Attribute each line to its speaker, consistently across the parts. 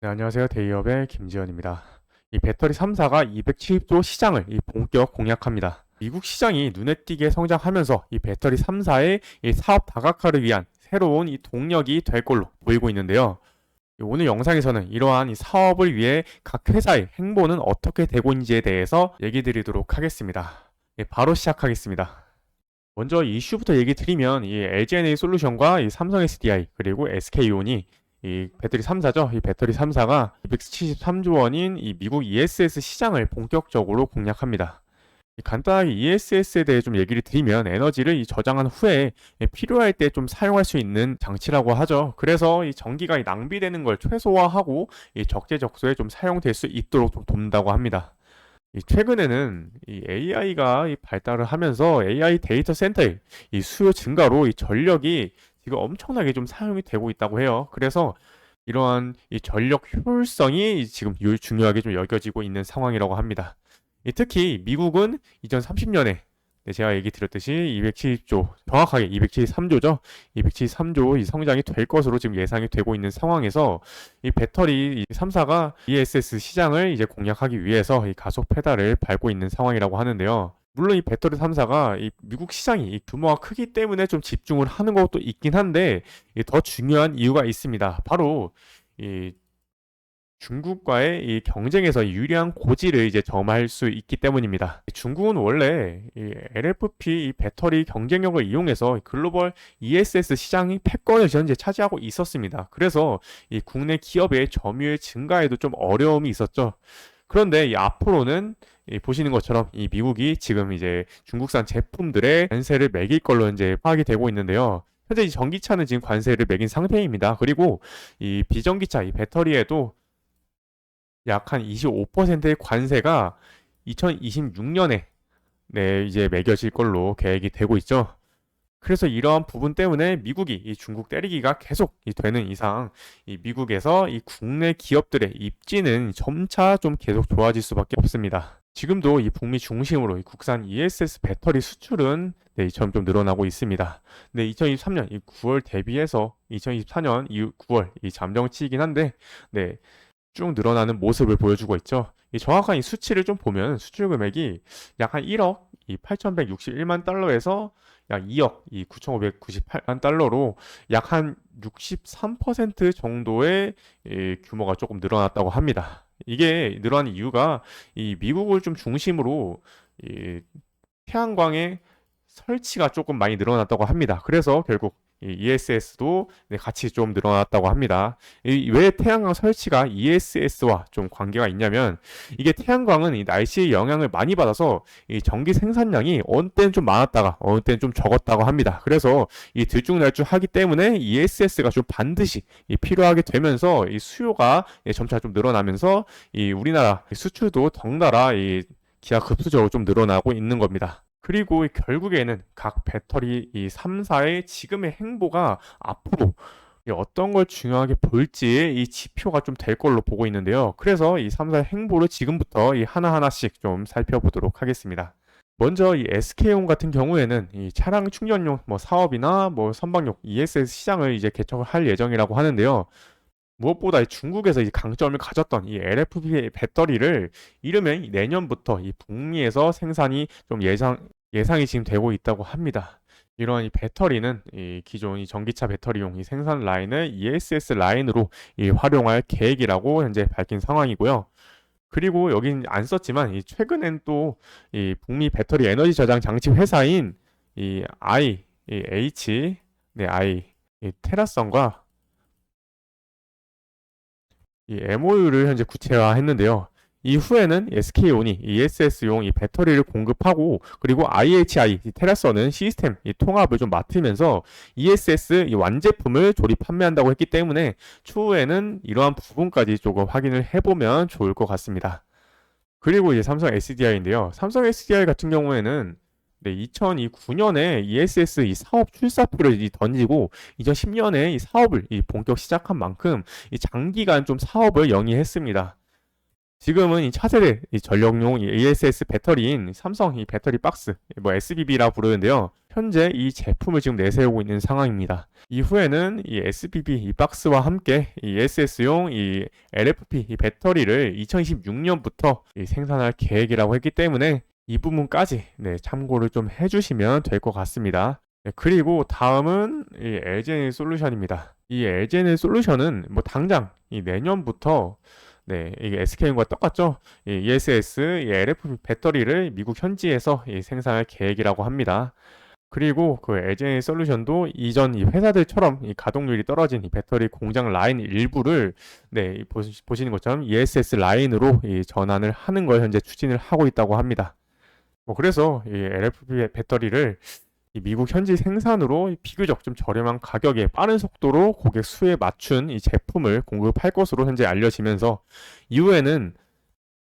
Speaker 1: 네, 안녕하세요. 데이업의 김지현입니다. 이 배터리 3사가 270조 시장을 본격 공략합니다. 미국 시장이 눈에 띄게 성장하면서 이 배터리 3사의 이 사업 다각화를 위한 새로운 이 동력이 될 걸로 보이고 있는데요. 오늘 영상에서는 이러한 이 사업을 위해 각 회사의 행보는 어떻게 되고 있는지에 대해서 얘기 드리도록 하겠습니다. 바로 시작하겠습니다. 먼저 이슈부터 얘기 드리면 이 LGNA 솔루션과 이 삼성 SDI 그리고 SK온이 이 배터리 3사죠. 이 배터리 3사가 273조 원인 이 미국 ESS 시장을 본격적으로 공략합니다. 간단하게 ESS에 대해 좀 얘기를 드리면 에너지를 저장한 후에 필요할 때 좀 사용할 수 있는 장치라고 하죠. 그래서 이 전기가 낭비되는 걸 최소화하고 이 적재적소에 좀 사용될 수 있도록 좀 돕는다고 합니다. 최근에는 이 AI가 발달을 하면서 AI 데이터 센터의 이 수요 증가로 이 전력이 지금 엄청나게 좀 사용이 되고 있다고 해요. 그래서 이러한 이 전력 효율성이 지금 중요하게 좀 여겨지고 있는 상황이라고 합니다. 특히 미국은 2030년에 제가 얘기 드렸듯이 270조, 정확하게 273조죠. 273조 이 성장이 될 것으로 지금 예상이 되고 있는 상황에서 이 배터리 3사가 ESS 시장을 이제 공략하기 위해서 이 가속 페달을 밟고 있는 상황이라고 하는데요. 물론 이 배터리 3사가 이 미국 시장이 이 규모가 크기 때문에 좀 집중을 하는 것도 있긴 한데 더 중요한 이유가 있습니다. 바로 이 중국과의 이 경쟁에서 유리한 고지를 이제 점할 수 있기 때문입니다. 중국은 원래 이 LFP 이 배터리 경쟁력을 이용해서 글로벌 ESS 시장이 패권을 현재 차지하고 있었습니다. 그래서 이 국내 기업의 점유율 증가에도 좀 어려움이 있었죠. 그런데 이 앞으로는 보시는 것처럼 이 미국이 지금 이제 중국산 제품들의 관세를 매길 걸로 이제 파악이 되고 있는데요. 현재 이 전기차는 지금 관세를 매긴 상태입니다. 그리고 이 비전기차, 이 배터리에도 약 한 25%의 관세가 2026년에 이제 매겨질 걸로 계획이 되고 있죠. 그래서 이러한 부분 때문에 미국이 이 중국 때리기가 계속 되는 이상 이 미국에서 이 국내 기업들의 입지는 점차 좀 계속 좋아질 수밖에 없습니다. 지금도 이 북미 중심으로 이 국산 ESS 배터리 수출은 이처럼 좀 늘어나고 있습니다. 근데 2023년 이 9월 대비해서 2024년 9월 이 잠정치이긴 한데 쭉 늘어나는 모습을 보여주고 있죠. 이 정확한 이 수치를 좀 보면 수출 금액이 약 한 1억 이 8,161만 달러에서 약 2억 이 9,598만 달러로 약 한 63% 정도의 이 규모가 조금 늘어났다고 합니다. 이게 늘어난 이유가 이 미국을 좀 중심으로 이 태양광의 설치가 조금 많이 늘어났다고 합니다. 그래서 결국 이 ESS도 같이 좀 늘어났다고 합니다. 왜 태양광 설치가 ESS와 좀 관계가 있냐면 이게 태양광은 이 날씨의 영향을 많이 받아서 이 전기 생산량이 어느 때는 좀 많았다가 어느 때는 좀 적었다고 합니다. 그래서 이 들쭉날쭉하기 때문에 ESS가 좀 반드시 필요하게 되면서 이 수요가 점차 좀 늘어나면서 이 우리나라 수출도 덩달아 이 기하급수적으로 좀 늘어나고 있는 겁니다. 그리고 결국에는 각 배터리 이 3사의 지금의 행보가 앞으로 어떤 걸 중요하게 볼지 이 지표가 좀 될 걸로 보고 있는데요. 그래서 이 3사의 행보를 지금부터 이 하나하나씩 좀 살펴보도록 하겠습니다. 먼저 이 SK온 같은 경우에는 이 차량 충전용 뭐 사업이나 뭐 선박용 ESS 시장을 이제 개척을 할 예정이라고 하는데요. 무엇보다 중국에서 이 강점을 가졌던 이 LFP 배터리를 이르면 내년부터 이 북미에서 생산이 좀 예상이 지금 되고 있다고 합니다. 이러한 이 배터리는 이 기존 이 전기차 배터리용 이 생산 라인을 ESS 라인으로 활용할 계획이라고 현재 밝힌 상황이고요. 그리고 여긴 안 썼지만 이 최근엔 또 이 북미 배터리 에너지 저장 장치 회사인 이 이 테라선과 이 MOU를 현재 구체화했는데요. 이후에는 SK온이 ESS용 이 배터리를 공급하고 그리고 IHI 이 테라선은 시스템 이 통합을 좀 맡으면서 ESS 이 완제품을 조립 판매한다고 했기 때문에 추후에는 이러한 부분까지 조금 확인을 해보면 좋을 것 같습니다. 그리고 이제 삼성 SDI인데요. 삼성 SDI 같은 경우에는 2009년에 ESS 이 사업 출사표를 던지고 2010년에 이 사업을 본격 시작한 만큼 이 장기간 좀 사업을 영위했습니다. 지금은 이 차세대 이 전력용 이 ASS 배터리인 삼성 이 배터리 박스, 뭐 SBB라 부르는데요. 현재 이 제품을 지금 내세우고 있는 상황입니다. 이후에는 이 SBB 이 박스와 함께 이 ESS용 이 LFP 이 배터리를 2026년부터 생산할 계획이라고 했기 때문에 이 부분까지 참고를 좀 해주시면 될 것 같습니다. 그리고 다음은 이 LG에너지 솔루션입니다. 이 LG에너지 솔루션은 뭐 당장 이 내년부터 이게 SK온과 똑같죠? 이 ESS, 이 LFP 배터리를 미국 현지에서 생산할 계획이라고 합니다. 그리고 그 LG 솔루션도 이전 이 회사들처럼 이 가동률이 떨어진 이 배터리 공장 라인 일부를 보시는 것처럼 ESS 라인으로 전환을 하는 걸 현재 추진을 하고 있다고 합니다. 뭐 그래서 이 LFP 배터리를 이 미국 현지 생산으로 비교적 좀 저렴한 가격에 빠른 속도로 고객 수에 맞춘 이 제품을 공급할 것으로 현재 알려지면서 이후에는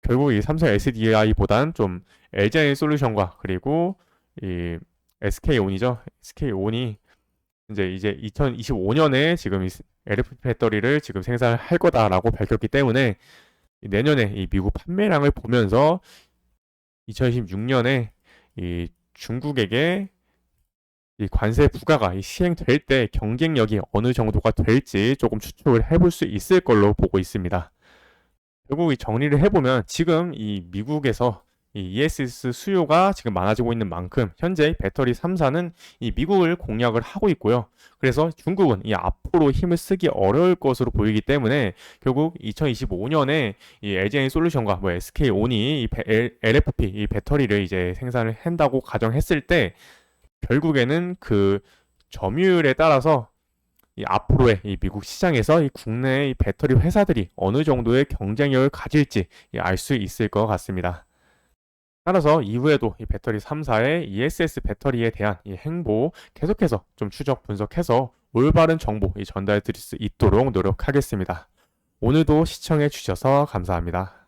Speaker 1: 결국 이 삼성 SDI보단 좀 LG 솔루션과 그리고 이 SK온이죠. SK온이 이제 2025년에 지금 이 LFP 배터리를 지금 생산을 할 거다라고 밝혔기 때문에 내년에 이 미국 판매량을 보면서 2026년에 이 중국에게 이 관세 부과가 시행될 때 경쟁력이 어느 정도가 될지 조금 추측을 해볼 수 있을 걸로 보고 있습니다. 결국 이 정리를 해보면 지금 이 미국에서 이 ESS 수요가 지금 많아지고 있는 만큼 현재 배터리 3사는 이 미국을 공략을 하고 있고요. 그래서 중국은 이 앞으로 힘을 쓰기 어려울 것으로 보이기 때문에 결국 2025년에 이 LG 솔루션과 뭐 SK온이 이 LFP 이 배터리를 이제 생산을 한다고 가정했을 때 결국에는 그 점유율에 따라서 이 앞으로의 이 미국 시장에서 이 국내의 이 배터리 회사들이 어느 정도의 경쟁력을 가질지 알 수 있을 것 같습니다. 따라서 이후에도 이 배터리 3사의 ESS 배터리에 대한 이 행보 계속해서 좀 추적 분석해서 올바른 정보 전달 드릴 수 있도록 노력하겠습니다. 오늘도 시청해 주셔서 감사합니다.